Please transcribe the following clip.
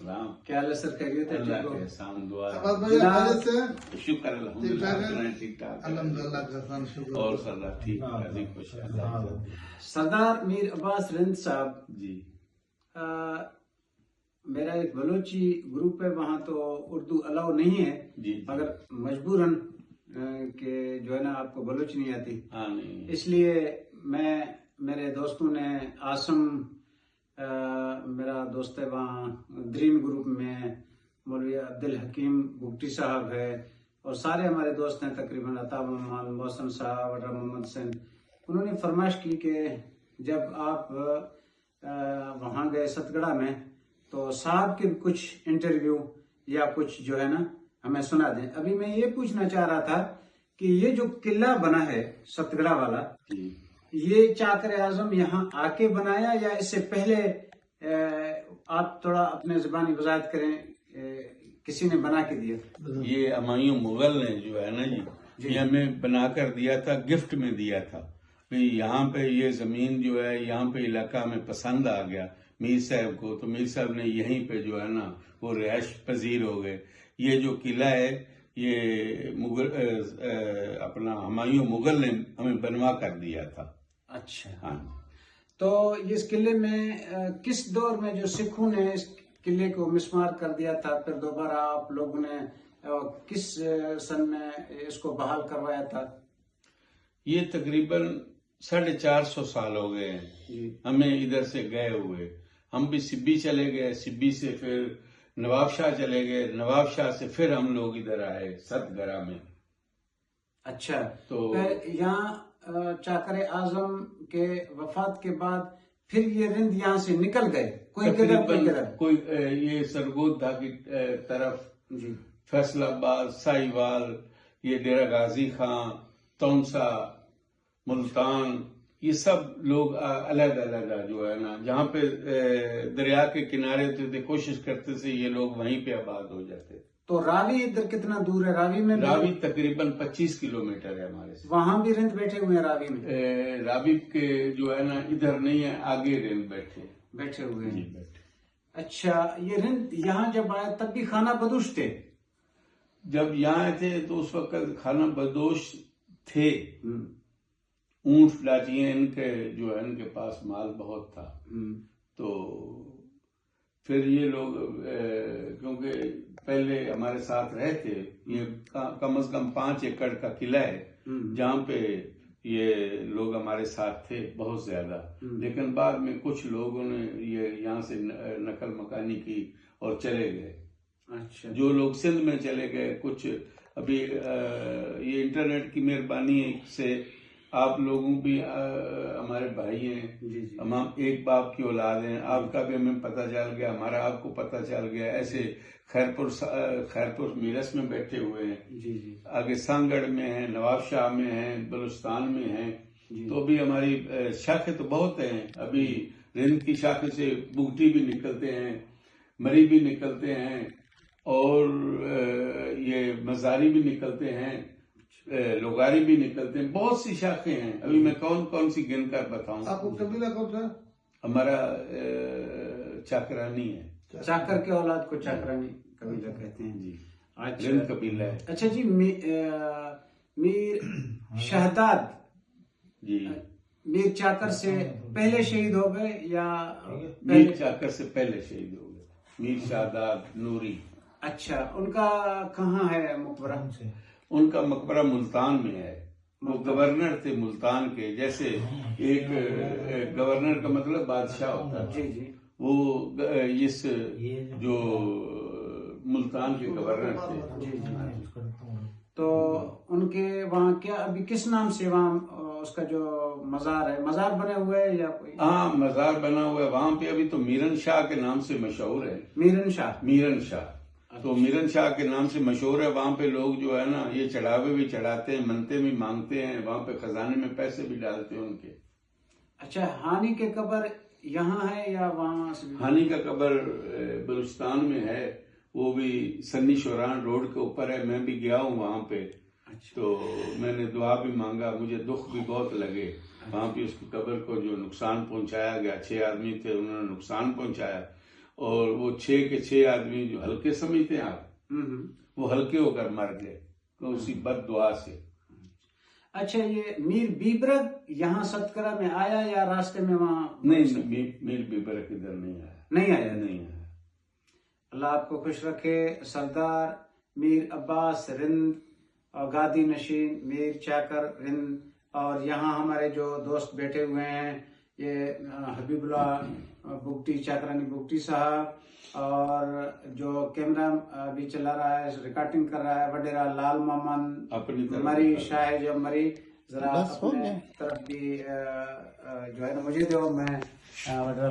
السلام. کیا حال ہے سر؟ خیریت ہے؟ اللہ کے احسان دعا شکر الحمدللہ ٹھیک ٹھاک الحمدللہ. اور سر ٹھیک ہے خوش ہے. سردار میر عباس رند صاحب، جی میرا ایک بلوچی گروپ ہے، وہاں تو اردو الاؤ نہیں ہے جی مگر مجبوراً کہ جو ہے نا آپ کو بلوچ نہیں آتی، ہاں نہیں اس لیے میرے دوستوں نے عاصم میرا دوست ہے وہاں دریم گروپ میں، مولوی عبدالحکیم بگٹی صاحب ہے، اور سارے ہمارے دوست ہیں تقریباً، عطا محمد، محسن صاحب، وڈا محمد سن. انہوں نے فرمائش کی کہ جب آپ وہاں گئے ستگڑا میں تو صاحب کے کچھ انٹرویو یا کچھ جو ہے نا ہمیں سنا دیں. ابھی میں یہ پوچھنا چاہ رہا تھا کہ یہ جو قلعہ بنا ہے ستگڑا والا، جی یہ چاکر اعظم یہاں آ کے بنایا یا اس سے پہلے آپ تھوڑا اپنے زبانی وضاحت کریں، کسی نے بنا کے دیا؟ یہ ہمایوں مغل نے جو ہے نا جی یہ ہمیں بنا کر دیا تھا، گفٹ میں دیا تھا. یہاں پہ یہ زمین جو ہے یہاں پہ علاقہ میں پسند آ گیا میر صاحب کو، تو میر صاحب نے یہیں پہ جو ہے نا وہ رہائش پذیر ہو گئے. یہ جو قلعہ ہے یہ مغل اپنا ہمایوں مغل نے ہمیں بنوا کر دیا تھا. اچھا، ہاں تو اس قلعے میں کس دور میں جو سکھوں نے اس قلعے کو مسمار کر دیا تھا، پھر دوبارہ آپ لوگوں نے کس سن میں اس کو بحال کروایا تھا؟ یہ تقریباً 450 سال ہو گئے ہیں جی ہمیں ادھر سے گئے ہوئے. ہم بھی سبی چلے گئے، سبی سے پھر نواب شاہ چلے گئے، نواب شاہ سے پھر ہم لوگ ادھر آئے ستگرہ میں. اچھا، تو یہاں چاکر اعظم کے وفات کے بعد پھر یہ رند یہاں سے نکل گئے، کوئی کدھر کوئی کدھر؟ کوئی یہ سرگودھا کی طرف، جی فیصل آباد، ساہیوال، یہ ڈیرہ غازی خان، تونسا، ملتان، یہ سب لوگ الگ الگ جو ہے نا جہاں پہ دریا کے کنارے تھے کوشش کرتے تھے یہ لوگ وہیں پہ آباد ہو جاتے. تو راوی ادھر کتنا دور ہے؟ راوی میں راوی تقریباً 25 کلومیٹر ہے ہمارے سے. وہاں بھی رند بیٹھے ہوئے ہیں راوی میں؟ راوی کے جو ہے نا ادھر نہیں ہے، آگے رند بیٹھے ہوئے جی ہیں. بیٹھے. اچھا، یہ رند یہاں جب آئے تب بھی خانہ بدوش تھے؟ جب یہاں تھے تو اس وقت خانہ بدوش تھے، اونٹ لاٹیاں ان کے جو ہے ان کے پاس مال بہت تھا. تو پھر یہ لوگ کیونکہ پہلے ہمارے ساتھ رہے تھے، یہ کم از کم 5 ایکڑ کا قلعہ ہے جہاں پہ یہ لوگ ہمارے ساتھ تھے بہت زیادہ. لیکن بعد میں کچھ لوگوں نے یہ یہاں سے نقل مکانی کی اور چلے گئے. اچھا، جو لوگ سندھ میں چلے گئے، کچھ ابھی یہ انٹرنیٹ کی مہربانی سے آپ لوگوں بھی ہمارے بھائی ہیں، ہم ایک باپ کی اولاد ہیں، آپ کا بھی ہمیں پتہ چل گیا، ہمارا آپ کو پتہ چل گیا. ایسے خیرپور میرس میں بیٹھے ہوئے ہیں، آگے سانگڑ میں ہیں، نواب شاہ میں ہیں، بلوچستان میں ہیں. تو بھی ہماری شاخیں تو بہت ہیں. ابھی رند کی شاخیں سے بگٹی بھی نکلتے ہیں، مری بھی نکلتے ہیں، اور یہ مزاری بھی نکلتے ہیں، لوگاری بھی نکلتے ہیں. بہت سی شاخیں ہیں. ابھی میں کون سی گن کر بتاؤں. آپ کو قبیلہ کون سا؟ ہمارا چاکرانی ہے. چاکر کے اولاد کو چاکرانی قبیلہ کہتے ہیں. جی اچھا، رند قبیلہ ہے. اچھا جی، میر شہداد جی میر چاکر سے پہلے شہید ہو گئے یا میر چاکر سے پہلے شہید ہو گئے؟ میر شہداد نوری. اچھا، ان کا کہاں ہے مقبرہ؟ ان کا مقبرہ ملتان میں ہے. وہ گورنر تھے ملتان کے. جیسے ایک گورنر کا مطلب بادشاہ ہوتا ہے. جی جی، وہ اس جو ملتان کے گورنر تھے. جی جی. تو ان کے وہاں کیا ابھی کس نام سے وہاں اس کا جو مزار ہے، مزار بنے ہوئے ہے یا کوئی؟ ہاں مزار بنا ہوا ہے وہاں پہ. ابھی تو میرن شاہ کے نام سے مشہور ہے. میرن شاہ. تو میرن شاہ کے نام سے مشہور ہے. وہاں پہ لوگ جو ہے نا یہ چڑھاوے بھی چڑھاتے ہیں، منتیں بھی مانگتے ہیں. وہاں پہ خزانے میں پیسے بھی ڈالتے ہیں ان کے. اچھا، ہانی کے قبر یہاں ہے یا وہاں؟ ہانی کا قبر بلوچستان میں ہے، وہ بھی سنی شوران روڈ کے اوپر ہے. میں بھی گیا ہوں وہاں پہ. تو میں نے دعا بھی مانگا، مجھے دکھ بھی بہت لگے. وہاں پہ اس کی قبر کو جو نقصان پہنچایا گیا، 6 آدمی تھے انہوں نے نقصان پہنچایا. اور وہ 6 کے 6 آدمی جو ہلکے سمجھتے ہیں آپ، وہ ہلکے ہو کر مر گئے تو اسی بد دعا سے۔ اچھا، یہ میر بیبرگ یہاں ستکرا میں آیا یا راستے میں وہاں؟ نہیں، میر بیبرگ ادھر نہیں آیا، نہیں آیا۔ نہیں آیا۔ اللہ آپ کو خوش رکھے۔ سردار میر عباس رند اور گادی نشین میر چاکر رند، اور یہاں ہمارے جو دوست بیٹھے ہوئے ہیں، یہ حبیب اللہ بگٹی، چاکرانی بگٹی صاحب، اور جو کیمرہ بھی چلا رہا ہے، ریکارڈنگ کر رہا ہے، وڈیرا لال مامن اپنی طرف مری شاہ جو مری، ذرا اپنے طرف بھی جو ہے نا مجھے دو، میں وڈیرا